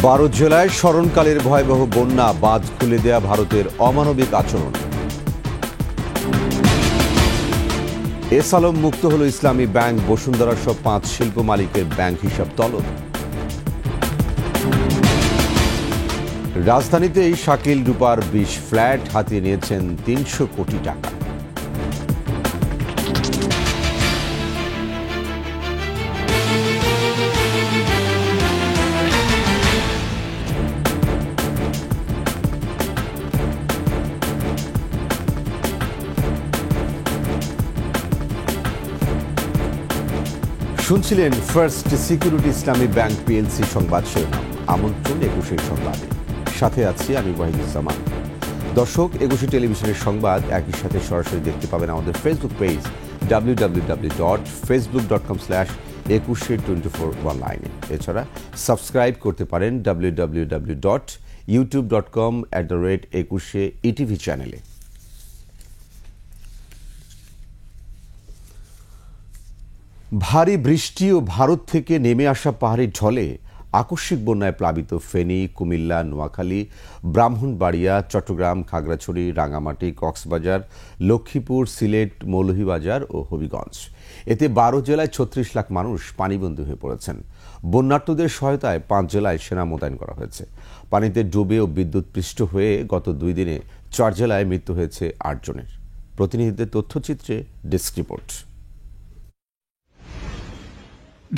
12 জেলায় স্মরণকালের ভয়াবহ বন্যা, বাঁধ খুলে দেয়া ভারতের অমানবিক আচরণ। এস আলম মুক্ত হল ইসলামী ব্যাংক, বসুন্ধরার সব 5 শিল্প মালিকের ব্যাংক হিসাব তলব। রাজধানীতেই শাকিল রূপার 20 ফ্ল্যাট হাতিয়ে নিয়েছেন 300 কোটি টাকা। শুনছিলেন ফার্স্ট সিকিউরিটি ইসলামী ব্যাংক পিএলসি সংবাদ শিরোনাম। আমন্ত্রণ 21 সংবাদে, সাথে আছি আমি ওয়াহিদুজ্জামান। দর্শক, 21 টেলিভিশনের সংবাদ একই সাথে সরাসরি দেখতে পাবেন আমাদের ফেসবুক পেজ www.facebook.com/2124 অনলাইনে। এছাড়া সাবস্ক্রাইব করতে পারেন www.youtube.com/21 চ্যানেলে। ভারী বৃষ্টি ও ভারত থেকে নেমে আসা পাহাড়ি ঢলে আকস্মিক বন্যায় প্লাবিত ফেনী, কুমিল্লা, নোয়াখালী, ব্রাহ্মণবাড়িয়া, চট্টগ্রাম, খাগড়াছড়ি, রাঙামাটি, কক্সবাজার, লক্ষ্মীপুর, সিলেট, মৌলভীবাজার ও হবিগঞ্জ। এতে 12 জেলায় 36 লাখ মানুষ পানিবন্দী হয়ে পড়েছেন। বন্যার্তদের সহায়তায় 5 জেলায় সেনা মোতায়েন করা হয়েছে। পানিতে ডুবে ও বিদ্যুৎপৃষ্ট হয়ে গত 2 দিনে 4 জেলায় মৃত্যু হয়েছে 8 জনের। প্রতিনিধিদের তথ্যচিত্রে ডেস্ক রিপোর্ট।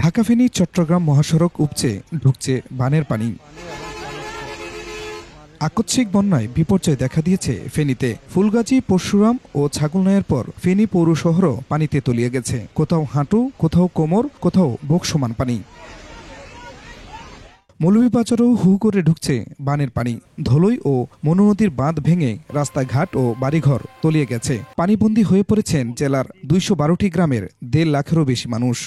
ঢাকা ফেনী চট্টগ্রাম মহাসড়ক উপচে ঢুকছে বানের পানি। আকস্মিক বন্যায় বিপর্যয় দেখা দিয়েছে ফেনীতে। ফুলগাজী, পরশুরাম ও ছাগলনাইয়ের পর ফেনী পৌর শহরও পানিতে তলিয়ে গেছে। কোথাও হাঁটু, কোথাও কোমর, কোথাও বুক সমান পানি। মৌলভীবাজারও হু করে ঢুকছে বানের পানি। ধলই ও মনু নদীর বাঁধ ভেঙে রাস্তাঘাট ও বাড়িঘর তলিয়ে গেছে। পানিবন্দী হয়ে পড়েছেন জেলার 212টি গ্রামের 1.5 লাখেরও বেশি মানুষ।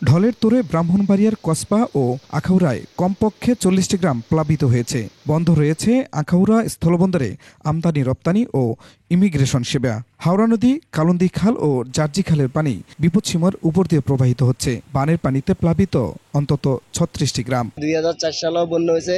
ঢলের তোরে ব্রাহ্মণবাড়িয়ার কসবা ও আখাউড়ায় কমপক্ষে 40টি গ্রাম প্লাবিত হয়েছে। বন্ধ রয়েছে আখাউড়া স্থলবন্দরে আমদানি রপ্তানি ও ইমিগ্রেশন সেবা। হাওড়া নদী, কালন্দী খাল ও জার্জি খালের পানি বিপদসীমার উপর দিয়ে প্রবাহিত হচ্ছে। বানের পানিতে প্লাবিত অন্তত 36টি গ্রাম। 2004 সালেও বন্যা হয়েছে,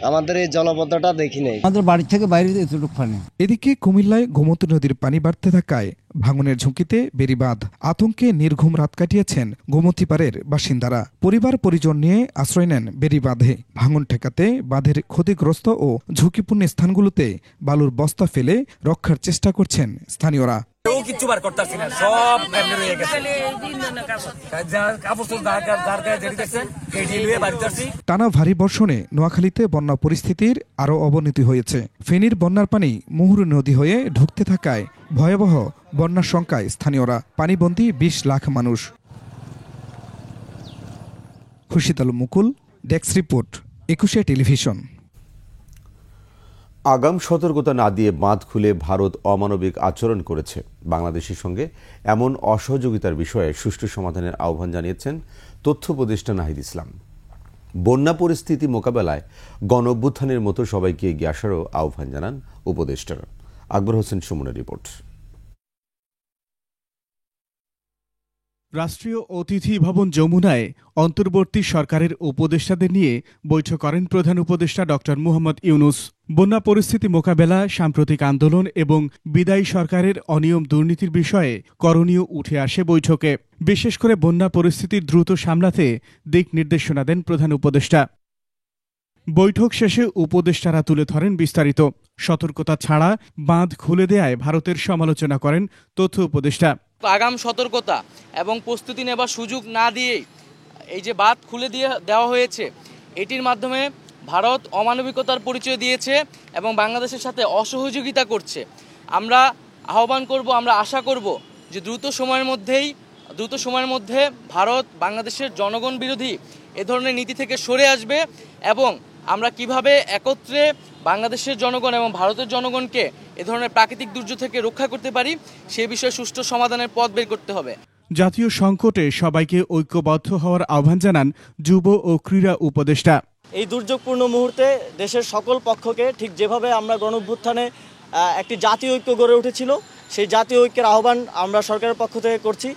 আমাদের এই জলপথটা দেখি নাই, আমাদের বাড়ি থেকে বাইরে এতটুকু পানি। এদিকে কুমিল্লায় গোমতী নদীর পানি বাড়তে থাকায় ভাঙনের ঝুঁকিতে বেড়িবাঁধ। আতঙ্কে নির্ঘুম রাত কাটিয়েছেন গোমতী পাড়ের বাসিন্দারা। পরিবার পরিজন নিয়ে আশ্রয় নেন বেড়িবাঁধে। ভাঙন ঠেকাতে বাঁধের ক্ষতিগ্রস্ত ও ঝুঁকিপূর্ণ স্থানগুলোতে বালুর বস্তা ফেলে রক্ষার চেষ্টা করছেন স্থানীয়রা। টানা ভারী বর্ষণে নোয়াখালীতে বন্যা পরিস্থিতির আরও অবনতি হয়েছে। ফেনীর বন্যার পানি মুহুরী নদী হয়ে ঢুকতে থাকায় ভয়াবহ বন্যার শঙ্কায় স্থানীয়রা। পানিবন্দী 20 লাখ মানুষ। খুরশিদ আলম মুকুল, ডেস্ক রিপোর্ট, 21 টেলিভিশন। আগাম সতর্কতা না দিয়ে বাঁধ খুলে ভারত অমানবিক আচরণ করেছে। বাংলাদেশের সঙ্গে এমন অসহযোগিতার বিষয়ে সুষ্ঠু সমাধানের আহ্বান জানিয়েছেন তথ্য উপদেষ্টা নাহিদ ইসলাম। বন্যা পরিস্থিতি মোকাবেলায় গণ-অভ্যুত্থানের মতো সবাইকে এগিয়ে আসারও আহ্বান জানান উপদেষ্টারা। আকবর হোসেন সুমনের রিপোর্ট। রাষ্ট্রীয় অতিথি ভবন যমুনায় অন্তর্বর্তী সরকারের উপদেষ্টাদের নিয়ে বৈঠক করেন প্রধান উপদেষ্টা ডক্টর মুহাম্মদ ইউনুস। বন্যা পরিস্থিতি মোকাবেলা, সাম্প্রতিক আন্দোলন এবং বিদায়ী সরকারের অনিয়ম দুর্নীতির বিষয়ে করণীয় উঠে আসে বৈঠকে। বিশেষ করে বন্যা পরিস্থিতি দ্রুত সামলাতে দিক নির্দেশনা দেন প্রধান উপদেষ্টা। বৈঠক শেষে উপদেষ্টারা তুলে ধরেন বিস্তারিত। সতর্কতা ছাড়া বাঁধ খুলে দেয়ায় ভারতের সমালোচনা করেন তথ্য উপদেষ্টা। আগাম সতর্কতা এবং প্রস্তুতি নেবার সুযোগ না দিয়েই এই যে বাঁধ খুলে দেওয়া হয়েছে, এটির মাধ্যমে ভারত অমানবিকতার পরিচয় দিয়েছে এবং বাংলাদেশের সাথে অসহযোগিতা করছে। আমরা আহ্বান করব, আমরা আশা করব যে দ্রুত সময়ের মধ্যে ভারত বাংলাদেশের জনগণ বিরোধী এ ধরনের নীতি থেকে সরে আসবে এবং আমরা কিভাবে একত্রে বাংলাদেশের জনগণ এবং ভারতের জনগণকে এ ধরনের প্রাকৃতিক দুর্যোগ থেকে রক্ষা করতে পারি, সে বিষয়ে সুষ্ঠু সমাধানের পথ বের করতে হবে। জাতীয় সংকটে সবাইকে ঐক্যবদ্ধ হওয়ার আহ্বান জানান যুব ও ক্রীড়া উপদেষ্টা। এই দুর্যোগপূর্ণ মুহূর্তে দেশের সকল পক্ষকে ঠিক যেভাবে আমরা গণঅভ্যুত্থানে একটি জাতীয় ঐক্য গড়ে উঠেছিল। সেই জাতীয় ঐক্যের আহ্বান আমরা সরকারের পক্ষ থেকে করছি।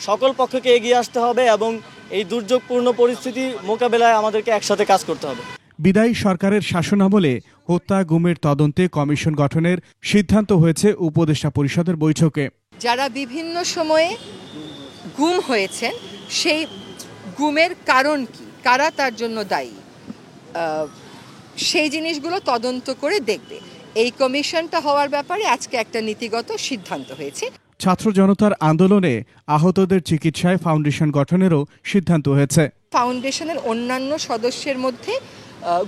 সকল পক্ষকে এগিয়ে আসতে হবে এবং এই দুর্যোগপূর্ণ পরিস্থিতি মোকাবেলায় আমাদেরকে একসাথে কাজ করতে হবে। বিদায়ী সরকারের শাসনামলে হত্যা গুমের তদন্তে কমিশন গঠনের সিদ্ধান্ত হয়েছে উপদেষ্টা পরিষদের বৈঠকে। যারা বিভিন্ন সময়ে গুম হয়েছেন সেই গুমের কারণ কি, কারা তার জন্য দায়ী, সেই জিনিসগুলো তদন্ত করে দেখবে। এই কমিশনটা হওয়ার ব্যাপারে আজকে একটা নীতিগত সিদ্ধান্ত হয়েছে। ছাত্র জনতার আন্দোলনে আহতদের চিকিৎসায় ফাউন্ডেশন গঠনেরও সিদ্ধান্ত হয়েছে। ফাউন্ডেশনের অন্যান্য সদস্যের মধ্যে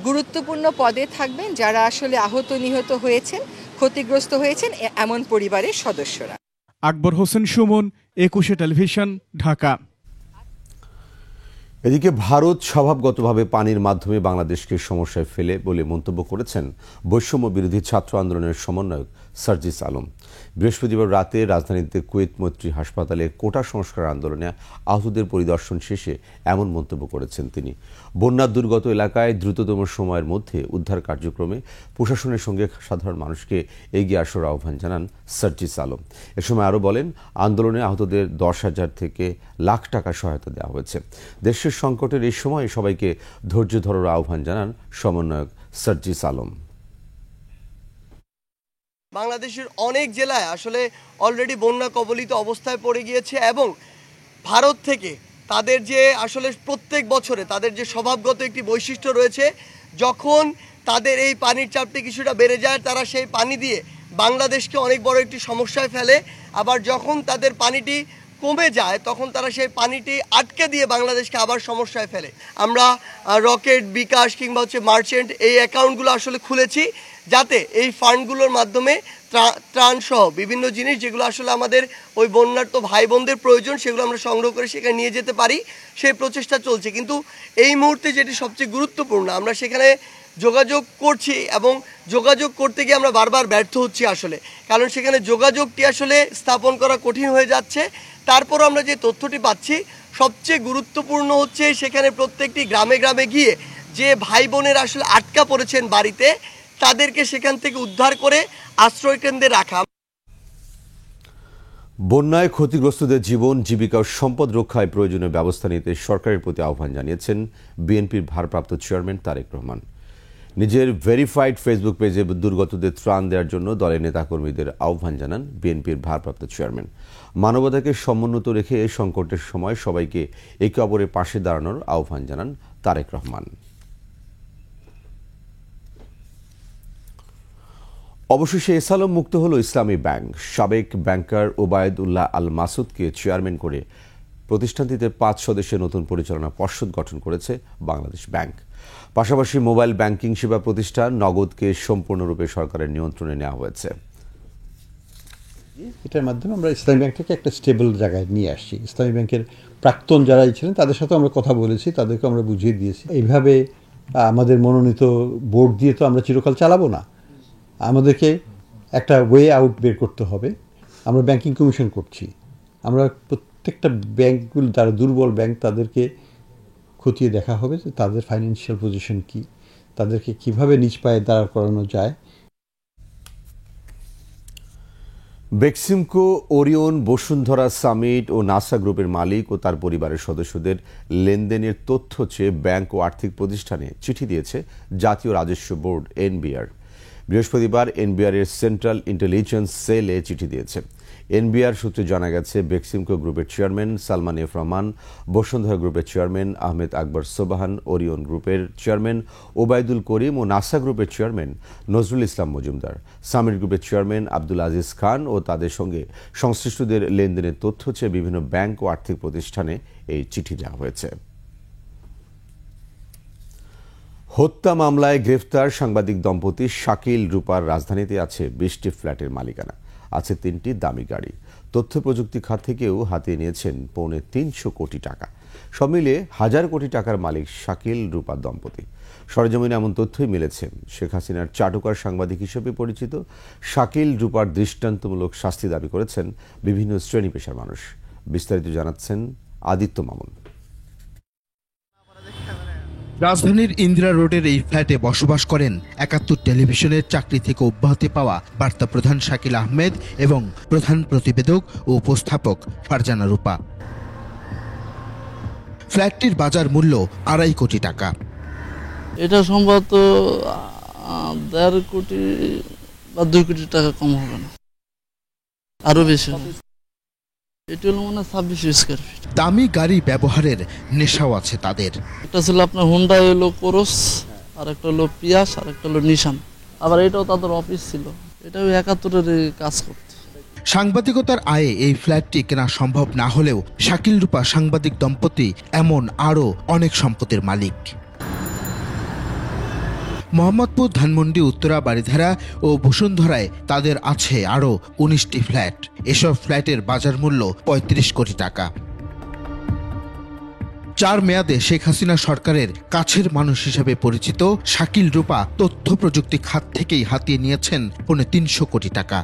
গুরুত্বপূর্ণ পদে থাকবেন যারা আসলে আহত নিহত হয়েছেন, ক্ষতিগ্রস্ত হয়েছেন এমন পরিবারের সদস্যরা। আকবর হোসেন সুমন, 21 টেলিভিশন, ঢাকা। এদিকে ভারত স্বভাবগতভাবে পানির মাধ্যমে বাংলাদেশকে সমস্যায় ফেলে বলে মন্তব্য করেছেন বৈষম্য বিরোধী ছাত্র আন্দোলনের সমন্বয়ক সার্জিস আলম। বৃহস্পতিবার রাতে রাজধানীতে কুয়েত মৈত্রী হাসপাতালে কোটা সংস্কার আন্দোলনে আহতদের পরিদর্শন শেষে এমন মন্তব্য করেছেন তিনি। বন্যা দুর্গত এলাকায় দ্রুততম সময়ের মধ্যে উদ্ধার কার্যক্রমে প্রশাসনের সঙ্গে সাধারণ মানুষকে এগিয়ে আসার আহ্বান জানান সার্জিস আলম। এ সময় আরও বলেন, আন্দোলনে আহতদের 10,000 থেকে লাখ টাকা সহায়তা দেওয়া হয়েছে। দেশের সংকটের এই সময় সবাইকে ধৈর্য ধরার আহ্বান জানান সমন্বয়ক সার্জিস আলম। বাংলাদেশের অনেক জেলায় আসলে অলরেডি বন্যা কবলিত অবস্থায় পড়ে গিয়েছে এবং ভারত থেকে তাদের যে আসলে প্রত্যেক বছরে তাদের যে স্বভাবগত একটি বৈশিষ্ট্য রয়েছে, যখন তাদের এই পানির চাপটি কিছুটা বেড়ে যায় তারা সেই পানি দিয়ে বাংলাদেশকে অনেক বড় একটি সমস্যায় ফেলে। আবার যখন তাদের পানিটি কমে যায় তখন তারা সেই পানিটি আটকে দিয়ে বাংলাদেশকে আবার সমস্যায় ফেলে। আমরা রকেট, বিকাশ কিংবা মার্চেন্ট এই অ্যাকাউন্টগুলো আসলে খুলেছি যাতে এই ফান্ডগুলোর মাধ্যমে ত্রাণ সহ বিভিন্ন জিনিস যেগুলো আসলে আমাদের ওই বন্যার্ত ভাই বোনদের প্রয়োজন সেগুলো আমরা সংগ্রহ করে সেখানে নিয়ে যেতে পারি, সেই প্রচেষ্টা চলছে। কিন্তু এই মুহূর্তে যেটি সবচেয়ে গুরুত্বপূর্ণ, আমরা সেখানে যোগাযোগ করছি এবং যোগাযোগ করতে গিয়ে আমরা বারবার ব্যর্থ হচ্ছি আসলে, কারণ সেখানে যোগাযোগটি আসলে স্থাপন করা কঠিন হয়ে যাচ্ছে। তারপর আমরা যে তথ্যটি পাচ্ছি সবচেয়ে গুরুত্বপূর্ণ হচ্ছে সেখানে প্রত্যেকটি গ্রামে গ্রামে গিয়ে যে ভাই বোনেরা আসলে আটকা পড়েছেন বাড়িতে তাদেরকে সেখান থেকে উদ্ধার করে আশ্রয় কেন্দ্রে রাখা। বন্যায় ক্ষতিগ্রস্তদের জীবন, জীবিকা ও সম্পদ রক্ষায় প্রয়োজনীয় ব্যবস্থা নিতে সরকারের প্রতি আহ্বান জানিয়েছেন বিএনপির ভারপ্রাপ্ত চেয়ারম্যান তারেক রহমান। নিজের ভেরিফাইড ফেসবুক পেজে দুর্গতদের ত্রাণ দেওয়ার জন্য দলের নেতাকর্মীদের আহ্বান জানান বিএনপির ভারপ্রাপ্ত চেয়ারম্যান। মানবতাকে সমুন্নত রেখে এই সংকটের সময় সবাইকে একে অপরের পাশে দাঁড়ানোর আহ্বান জানান তারেক রহমান। অবশেষে এসালম মুক্ত হল ইসলামী ব্যাংক। সাবেক ব্যাংকার ওবায়দুল্লাহ আল মাসুদকে চেয়ারম্যান করে প্রতিষ্ঠানটিতে 5 সদস্যের নতুন পরিচালনা পর্ষদ গঠন করেছে বাংলাদেশ ব্যাংক। পাশাপাশি মোবাইল ব্যাংকিং সেবা প্রতিষ্ঠান নগদকে সম্পূর্ণরূপে সরকারের নিয়ন্ত্রণে নেওয়া হয়েছে। এটার মাধ্যমে আমরা ইসলামী ব্যাংকটাকে একটা স্টেবল জায়গায় নিয়ে আসছি। ইসলামী ব্যাংকের প্রাক্তন যারা ছিলেন তাদের সাথে আমরা কথা বলেছি, তাদেরকে আমরা বুঝিয়ে দিয়েছি এইভাবে আমাদের মনোনীত বোর্ড দিয়ে তো আমরা চিরকাল চালাবো না, আমাদেরকে একটা ওয়ে আউট বের করতে হবে। আমরা ব্যাংকিং কমিশন করছি, আমরা প্রত্যেকটা ব্যাংকগুলো যারা দুর্বল ব্যাংক তাদেরকে খতিয়ে দেখা হবে যে তাদের ফাইন্যান্সিয়াল পজিশন কি, তাদেরকে কিভাবে নিজ পায়ে দাঁড় করানো যায়। বেক্সিমকো, ওরিয়ন, বসুন্ধরা সামিট ও নাসা গ্রুপের মালিক ও তার পরিবারের সদস্যদের লেনদেনের তথ্য চেয়ে ব্যাংক ও আর্থিক প্রতিষ্ঠানে চিঠি দিয়েছে জাতীয় রাজস্ব বোর্ড এনবিআর। বৃহস্পতিবার এনবিআর এর সেন্ট্রাল ইন্টেলিজেন্স সেলে চিঠি দিয়েছে। এনবিআর সূত্রে জানা গেছে, বেক্সিমকো গ্রুপের চেয়ারম্যান সালমান এফ রহমান, বসুন্ধরা গ্রুপের চেয়ারম্যান আহমেদ আকবর সোবাহান, ওরিয়ন গ্রুপের চেয়ারম্যান ওবায়দুল করিম ও নাসা গ্রুপের চেয়ারম্যান নজরুল ইসলাম মজুমদার, সামিট গ্রুপের চেয়ারম্যান আব্দুল আজিজ খান ও তাদের সঙ্গে সংশ্লিষ্টদের লেনদেনের তথ্য চেয়ে বিভিন্ন ব্যাংক ও আর্থিক প্রতিষ্ঠানে এই চিঠি দেওয়া হয়েছে। হত্যা মামলায় গ্রেফতার সাংবাদিক দম্পতি শাকিল রূপার রাজধানীতে আছে 20টি ফ্ল্যাটের মালিকানা, আছে 3টি দামি গাড়ি। তথ্য প্রযুক্তি খাত থেকেও হাতিয়ে নিয়েছেন 350 কোটি টাকা। সব মিলিয়ে 1000 কোটি টাকার মালিক শাকিল রূপা দম্পতি। সরেজমিনে এমন তথ্যই মিলেছে। শেখ হাসিনার চাটুকার সাংবাদিক হিসেবে পরিচিত শাকিল রূপার দৃষ্টান্তমূলক শাস্তি দাবি করেছেন বিভিন্ন শ্রেণী পেশার মানুষ। বিস্তারিত জানাচ্ছেন আদিত্য মামুন। রাজধানীর ইন্দিরা রোডের এই ফ্ল্যাটে বসবাস করেন ৭১ টেলিভিশনের চাকরি থেকে অব্যাহতি পাওয়া বার্তা প্রধান শাকিল আহমেদ এবং প্রধান প্রতিবেদক ও উপস্থাপক ফারজানা রূপা। ফ্ল্যাটটির বাজার মূল্য ২.৫ কোটি টাকা। এটা সম্ভবত ১.৫ কোটি বা ২ কোটি টাকা কম হবে না, আরো বেশি হবে। এটা হলো মানে ২৬ স্কয়ার ফিট। দামি গাড়ি ব্যবহারের নেশাও আছে তাদের। একটা ছিল আপনার হুন্ডা হলো কোরস, আর একটা হলো পিয়াস, আর একটা হলো নিশান। আবার এটাও তাদের অফিস ছিল, এটাও ৭১-এর কাজ করত। সাংবাদিকতার আয়ে এই ফ্ল্যাটটি কেনা সম্ভব না হলেও শাকিল রূপা সাংবাদিক দম্পতি এমন আরও অনেক সম্পত্তির মালিক। মোহাম্মদপুর, ধানমন্ডি, উত্তরা, বারিধারা ও বসুন্ধরায় তাদের আছে আরও ১৯টি ফ্ল্যাট। এসব ফ্ল্যাটের বাজার মূল্য ৩৫ কোটি টাকা। ৪ মেয়াদে শেখ হাসিনা সরকারের কাছের মানুষ হিসেবে পরিচিত শাকিল রূপা তথ্য প্রযুক্তি খাত থেকেই হাতিয়ে নিয়েছেন ৩৫০ কোটি টাকা।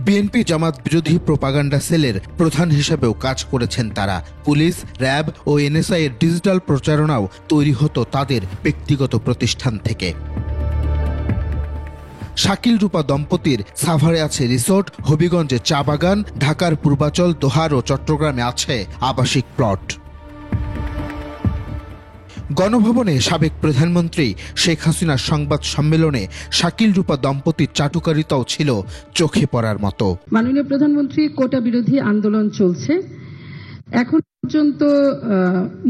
বিএনপি জামাত বিরোধী প্রোপাগান্ডা সেলের প্রধান হিসেবেও কাজ করেছেন তারা। পুলিশ, র্যাব ও এনএসআই এর ডিজিটাল প্রচারণাও তৈরি হতো তাদের ব্যক্তিগত প্রতিষ্ঠান থেকে। শাকিল রূপা দম্পতির সাভারে আছে রিসোর্ট, হবিগঞ্জে চা বাগান, ঢাকার পূর্বাচল, দোহার ও চট্টগ্রামে আছে আবাসিক প্লট। গণভবনে সাবেক প্রধানমন্ত্রী শেখ হাসিনার সংবাদ সম্মেলনে শাকিল রূপা দম্পতির চাটুকারিতাও ছিল চোখে পড়ার মতো। মাননীয় প্রধানমন্ত্রী কোটা বিরোধী আন্দোলন চলছে, এখন পর্যন্ত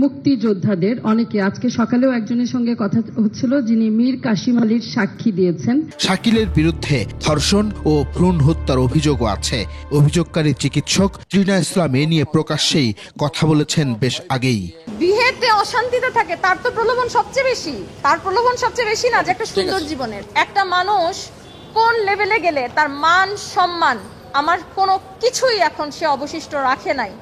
মুক্তিযোদ্ধাদের অনেকে, আজকে সকালেও একজনের সঙ্গে কথা হচ্ছিল যিনি মীর কাসিম আলীর সাক্ষী দিয়েছেন। শাকিলের বিরুদ্ধে ধর্ষণ ও ভ্রূণ হত্যার অভিযোগও আছে। অভিযোগকারী চিকিৎসক ত্রিনা ইসলাম এ নিয়ে প্রকাশ্যেই কথা বলেছেন বেশ আগেই। বিহেতে অশান্তিতে থাকে, তার তো প্রলোভন সবচেয়ে বেশি। তার প্রলোভন সবচেয়ে বেশি না যে একটা সুন্দর জীবনের। একটা মানুষ কোন লেভেলে গেলে তার মান সম্মান আমার কোনো কিছুই এখন সে অবশিষ্ট রাখে নাই।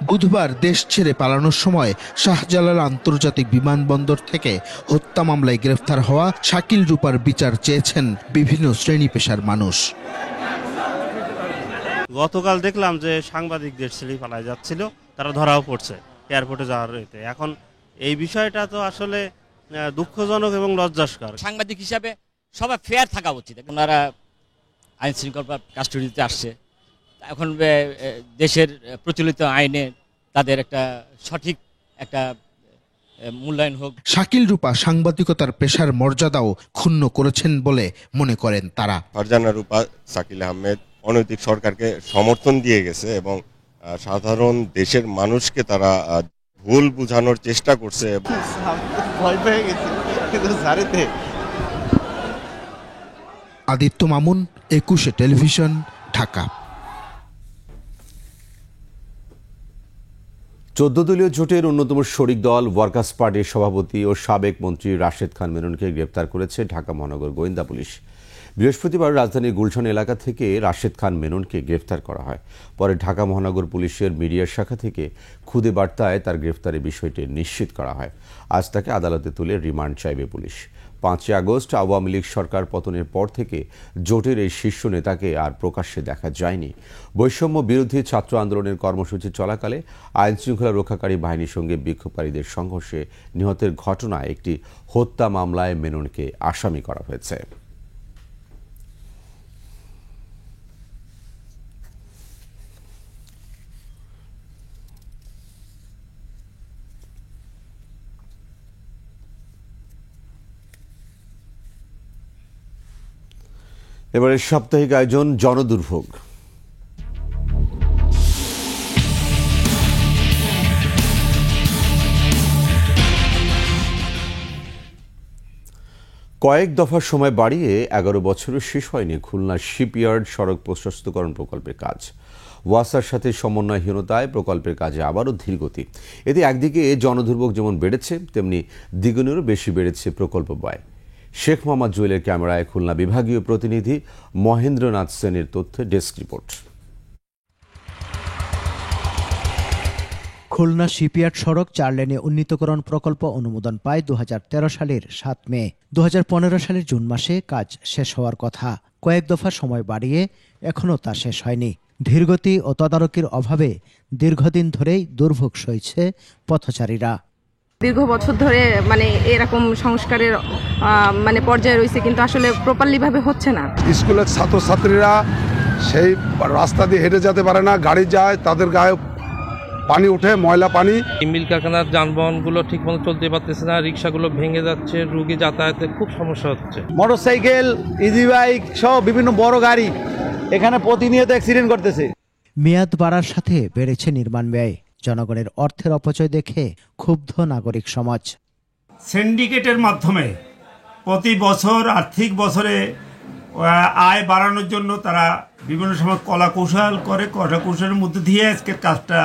বুধবার দেশ ছেড়ে পালানোর সময় শাহজালাল আন্তর্জাতিক বিমানবন্দর থেকে হত্যা মামলায় গ্রেফতার হওয়া শাকিল রূপার বিচার চেয়েছেন বিভিন্ন শ্রেণী পেশার মানুষ। গতকাল দেখলাম যে সাংবাদিক দেশ ছেড়ে পালায় যাচ্ছিল, তারা ধরাও পড়ছে এয়ারপোর্টে যাওয়ার এতে। এখন এই বিষয়টা তো আসলে দুঃখজনক এবং লজ্জাস্কর। সাংবাদিক হিসাবে সবাই ফেয়ার থাকা উচিত। ওনারা আইন শৃঙ্খলা কাস্টডিতে আসছে, এখন দেশের প্রচলিত আইনে তাদের একটা সঠিক একটা মূল্যায়ন হোক। শাকিল রূপা সাংবাদিকতার পেশার মর্যাদাও ক্ষুণ্ণ করেছেন বলে মনে করেন তারা। ফারজানা রূপা শাকিল আহমেদ অনৈতিক সরকারকে সমর্থন দিয়ে গেছে এবং সাধারণ দেশের মানুষকে তারা ভুল বোঝানোর চেষ্টা করছে। আদিত্য মামুন, ২১ টেলিভিশন, ঢাকা। ১৪ দলীয় জোটের অন্যতম শরিক দল ওয়ার্কার্স পার্টির সভাপতি ও সাবেক মন্ত্রী রাশেদ খান মেননকে গ্রেপ্তার করেছে ঢাকা মহানগর গোয়েন্দা পুলিশ। বৃহস্পতিবার রাজধানীর গুলশান এলাকা থেকে রাশেদ খান মেননকে গ্রেফতার করা হয়। পরে ঢাকা মহানগর পুলিশের মিডিয়ার শাখা থেকে খুদে বার্তায় তার গ্রেফতারের বিষয়টি নিশ্চিত করা হয়। আজ তাকে আদালতে তুলে রিমান্ড চাইবে পুলিশ। ৫ই আগস্ট আওয়ামী লীগ সরকার পতনের পর থেকে জোটের এই শীর্ষ নেতাকে আর প্রকাশ্যে দেখা যায়নি। বৈষম্য বিরোধী ছাত্র আন্দোলনের কর্মসূচি চলাকালে আইন শৃঙ্খলা রক্ষাকারী বাহিনীর সঙ্গে বিক্ষোভকারীদের সংঘর্ষে নিহতের ঘটনায় একটি হত্যা মামলায় মেননকে আসামি করা হয়েছে। এবারে সাপ্তাহিক আয়োজন জনদুর্ভোগ। কয়েক দফা সময় বাড়িয়ে ১১ বছরের শেষ হয়নি খুলনার শিপইয়ার্ড সড়ক প্রশস্তকরণ প্রকল্পের কাজ। ওয়াসার সাথে সমন্বয়হীনতায় প্রকল্পের কাজে আবারও ধীরগতি। এতে একদিকে জনদুর্ভোগ যেমন বেড়েছে, তেমনি দ্বিগুণেরও বেশি বেড়েছে প্রকল্প ব্যয়। শেখ মোহাম্মদ জুয়েলের ক্যামেরায় খুলনা বিভাগীয় প্রতিনিধি মহেন্দ্রনাথ সেনের তথ্যে ডেস্ক রিপোর্ট। খুলনা শিপইয়ার্ড সড়ক ৪ লেনে উন্নীতকরণ প্রকল্প অনুমোদন পায় ২০১৩ সালের ৭ মে। ২০১৫ সালের জুন মাসে কাজ শেষ হওয়ার কথা। কয়েক দফা সময় বাড়িয়ে এখনও তা শেষ হয়নি। ধীরগতি ও তদারকির অভাবে দীর্ঘদিন ধরেই দুর্ভোগ সইছে পথচারীরা। দীর্ঘ বছর ধরে মানে এরকম সংস্কারের মানে পর্যায়ে রয়েছে, কিন্তু আসলে প্রপারলি ভাবে হচ্ছে না। স্কুলের ছাত্রছাত্রীরা সেই রাস্তা দিয়ে হেঁটে যেতে পারে না, গাড়ি যায়, তাদের গায়ে পানি ওঠে, ময়লা পানি। মিল কারখানার যানবাহনগুলো ঠিকমতো চলতে পারতেছে না, রিক্সাগুলো ভেঙে যাচ্ছে, রুগী যাতায়াতে খুব সমস্যা হচ্ছে। মোটরসাইকেল, ইজি বাইক সহ বিভিন্ন বড় গাড়ি এখানে প্রতিনিয়ত অ্যাক্সিডেন্ট করতেছে। মেয়াদ বাড়ার সাথে বেড়েছে নির্মাণ ব্যয়। জনগণের অর্থের অপচয় দেখে ক্ষুব্ধ নাগরিক সমাজ। সিন্ডিকেটের মাধ্যমে প্রতি বছর আর্থিক বছরে আয় বাড়ানোর জন্য তারা বিভিন্ন সময় কলা কৌশল করে, কলা কৌশলের মধ্যে দিয়ে আজকের কাজটা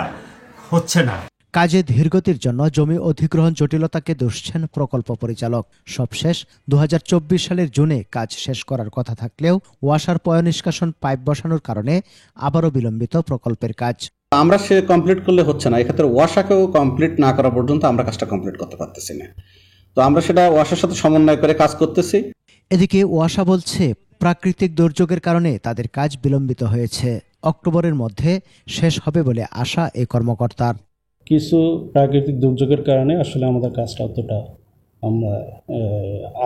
হচ্ছে না। কাজে ধীরগতির জন্য জমি অধিগ্রহণ জটিলতাকে দুষছেন প্রকল্প পরিচালক। সবশেষ 2024 সালের জুনে কাজ শেষ করার কথা থাকলেও ওয়াসার পয়ঃনিষ্কাশন পাইপ বসানোর কারণে আবারও বিলম্বিত প্রকল্পের কাজ। আমরা সে কমপ্লিট করলে হচ্ছে না, এক্ষেত্রে ওয়াসাকেও কমপ্লিট না করা পর্যন্ত আমরা কাজটা কমপ্লিট করতে পারতেছি না। তো আমরা সেটা ওয়াসার সাথে সমন্বয় করে কাজ করতেছি। এদিকে ওয়াসা বলছে প্রাকৃতিক দুর্যোগের কারণে তাদের কাজ বিলম্বিত হয়েছে। অক্টোবরের মধ্যে শেষ হবে বলে আশা এই কর্মকর্তার। কিছু প্রাকৃতিক দুর্যোগের কারণে আসলে আমাদের কাজটা অতটা আমরা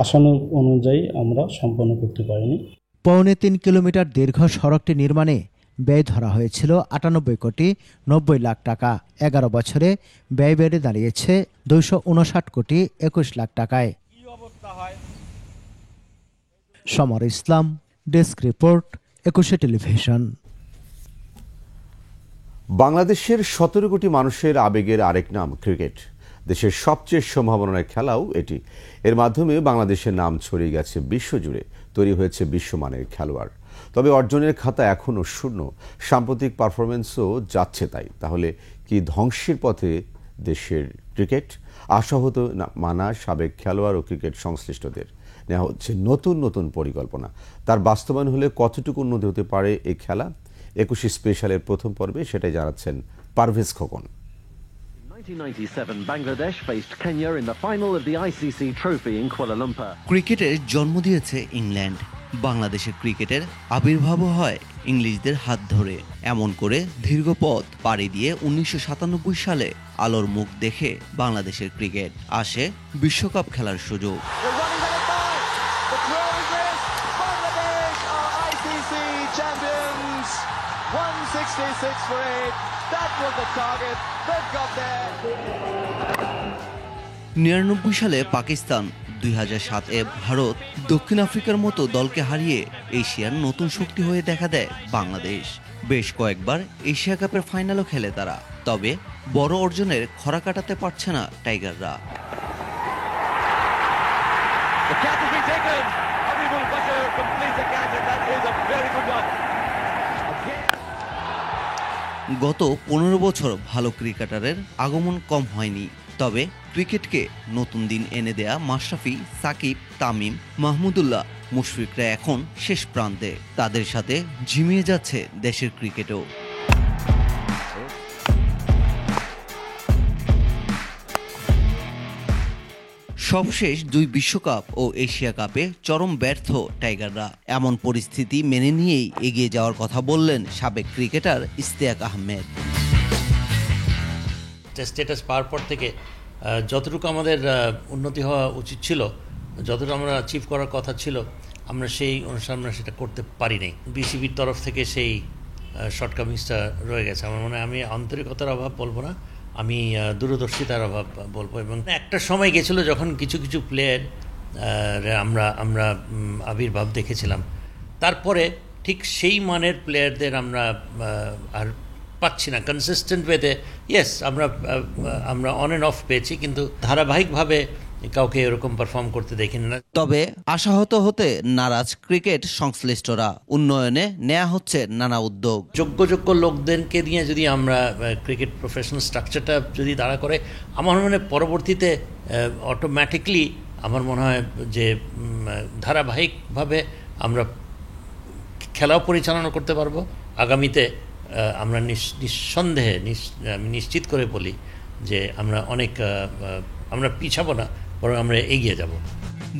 আশানু অনুযায়ী আমরা সম্পন্ন করতে পারিনি। 3.25 কিলোমিটার দীর্ঘ সড়কটি নির্মাণে ব্যয় ধরা হয়েছিল 98 কোটি 90 লাখ টাকা। 11 বছরে ব্যয় বেড়ে দাঁড়িয়েছে 259 কোটি 21 লাখ টাকায়। সমর ইসলাম, ডেস্ক রিপোর্ট, 21 টেলিভিশন। বাংলাদেশের 17 কোটি মানুষের আবেগের আরেক নাম ক্রিকেট। দেশের সবচেয়ে সম্ভাবনার খেলাও এটি। এর মাধ্যমে বাংলাদেশের নাম ছড়িয়ে গেছে বিশ্বজুড়ে, তৈরি হয়েছে বিশ্বমানের খেলোয়াড়। তবে অর্জনের খাতা এখনও শূন্য, সাম্প্রতিক পারফরমেন্সও যাচ্ছে তাই। তাহলে কি ধ্বংসের পথে দেশের ক্রিকেট? আশাহত মানা সাবেক খেলোয়াড় ও ক্রিকেট সংশ্লিষ্টদের নেওয়া হচ্ছে নতুন নতুন পরিকল্পনা। তার বাস্তবায়ন হলে কতটুকু উন্নতি হতে পারে এই খেলা? 21 স্পেশালের প্রথম পর্বে সেটাই জানাচ্ছেন Parvez Khokon. 1997, Bangladesh faced Kenya in the final of the ICC Trophy in Kuala Lumpur. ক্রিকেটের জন্ম দিয়েছে ইংল্যান্ড। বাংলাদেশের ক্রিকেটের আবির্ভাবও হয় ইংলিশদের হাত ধরে। এমন করে দীর্ঘ পথ পাড়ি দিয়ে 1997 সালে আলোর মুখ দেখে বাংলাদেশের ক্রিকেট আসে বিশ্বকাপ খেলার সুযোগ। That was the target. They've got there. 99 সালে পাকিস্তান, 2007-এ ভারত, দক্ষিণ আফ্রিকার মতো দলকে হারিয়ে এশিয়ার নতুন শক্তি হয়ে দেখা দেয় বাংলাদেশ। বেশ কয়েকবার এশিয়া কাপের ফাইনালও খেলে তারা। তবে বড় অর্জনের খরা কাটাতে পারছে না টাইগাররা। গত 15 বছর ভালো ক্রিকেটারের আগমন কম হয়নি। তবে ক্রিকেটকে নতুন দিন এনে দেয়া মাশরাফি, সাকিব, তামিম, মাহমুদুল্লাহ, মুশফিকরা এখন শেষ প্রান্তে। তাদের সাথে ঝিমিয়ে যাচ্ছে দেশের ক্রিকেটও। সবশেষ 2 বিশ্বকাপ ও এশিয়া কাপে চরম ব্যর্থ টাইগাররা। এমন পরিস্থিতি মেনে নিয়েই এগিয়ে যাওয়ার কথা বললেন সাবেক ক্রিকেটার ইশতিয়াক আহমেদ। স্ট্যাটাস পাওয়ার পর থেকে যতটুকু আমাদের উন্নতি হওয়া উচিত ছিল, যতটুকু আমরা অ্যাচিভ করার কথা ছিল, আমরা সেই অনুসারে আমরা সেটা করতে পারি নাই। বিসিবির তরফ থেকে সেই শর্টকামিংসটা রয়ে গেছে। আমার মনে হয়, আমি আন্তরিকতার অভাব বলবো না, আমি দূরদর্শিতার অভাব বলবো। এবং একটা সময় গেছিলো যখন কিছু কিছু প্লেয়ার আমরা আবির্ভাব দেখেছিলাম, তারপরে ঠিক সেই মানের প্লেয়ারদের আমরা আর পাচ্ছি না কনসিস্টেন্ট ওয়েতে। ইয়েস, আমরা অন অ্যান্ড অফ পেয়েছি, কিন্তু ধারাবাহিকভাবে কাউকে এরকম পারফর্ম করতে দেখিনি না। তবে আশাহত হতে নারাজ ক্রিকেট সংশ্লিষ্টরা। উন্নয়নে নেওয়া হচ্ছে নানা উদ্যোগ। যোগ্য লোকদেরকে নিয়ে যদি আমরা ক্রিকেট প্রফেশনাল স্ট্রাকচারটা যদি দাঁড়া করে, আমার মনে হয় পরবর্তীতে অটোমেটিকলি আমার মনে হয় যে ধারাবাহিকভাবে আমরা খেলাও পরিচালনা করতে পারবো। আগামীতে আমরা নিঃসন্দেহে আমি নিশ্চিত করে বলি যে আমরা পিছাবো না, বরং আমরা এগিয়ে যাব।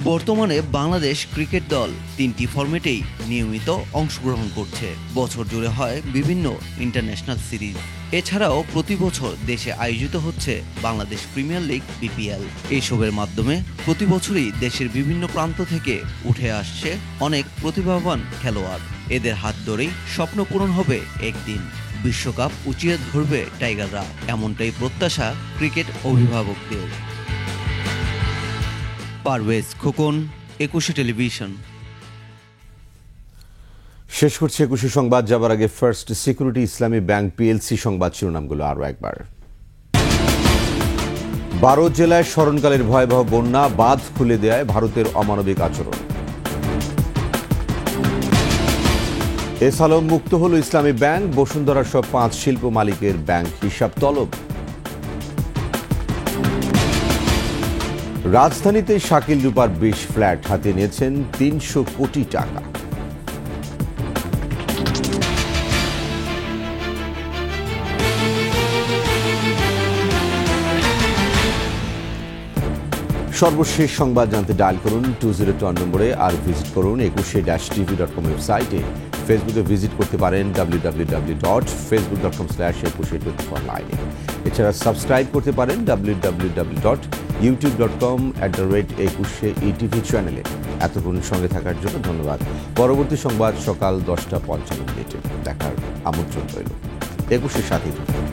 বর্তমানে বাংলাদেশ ক্রিকেট দল 3টি ফরম্যাটেই নিয়মিত অংশগ্রহণ করছে। বছর জুড়ে হয় বিভিন্ন ইন্টারন্যাশনাল সিরিজ। এছাড়াও প্রতি বছর দেশে আয়োজিত হচ্ছে বাংলাদেশ প্রিমিয়ার লিগ BPL। এসবের মাধ্যমে প্রতি বছরই দেশের বিভিন্ন প্রান্ত থেকে উঠে আসছে অনেক প্রতিভাবান খেলোয়াড়। এদের হাত ধরেই স্বপ্ন পূরণ হবে একদিন, বিশ্বকাপ উঁচিয়ে ধরবে টাইগাররা, এমনটাই প্রত্যাশা ক্রিকেট অভিভাবকদের। পারভেজ খোকন, 21 টেলিভিশন। শেষ করছে 21 সংবাদ। যাবার আগে ফার্স্ট সিকিউরিটি ইসলামী ব্যাংক PLC সংবাদ শিরোনামগুলো আরও একবার। 12 জেলায় স্মরণকালের ভয়াবহ বন্যা, বাঁধ খুলে দেয় ভারতের অমানবিক আচরণ। এস আলম মুক্ত হল ইসলামী ব্যাংক, বসুন্ধরা সহ 5 শিল্প মালিকের ব্যাংক হিসাব তলব। রাজধানীতে শাকিল রূপার 20 ফ্ল্যাট হাতে নিয়েছেন 300 কোটি টাকা। সর্বশেষ সংবাদ জানতে ডায়াল করুন 202 নম্বরে, আর ভিজিট করুন 21-tv.com ওয়েবসাইটে। ফেসবুকে ভিজিট করতে পারেন www.facebook.com/21 এছাড়া সাবস্ক্রাইব করতে পারেন www.youtube.com/21 চ্যানেলে। এতক্ষণ সঙ্গে থাকার জন্য ধন্যবাদ। পরবর্তী সংবাদ সকাল 10টা 55 মিনিটে দেখার আমন্ত্রণ রইল। 21-এর সাথেই থাকুন।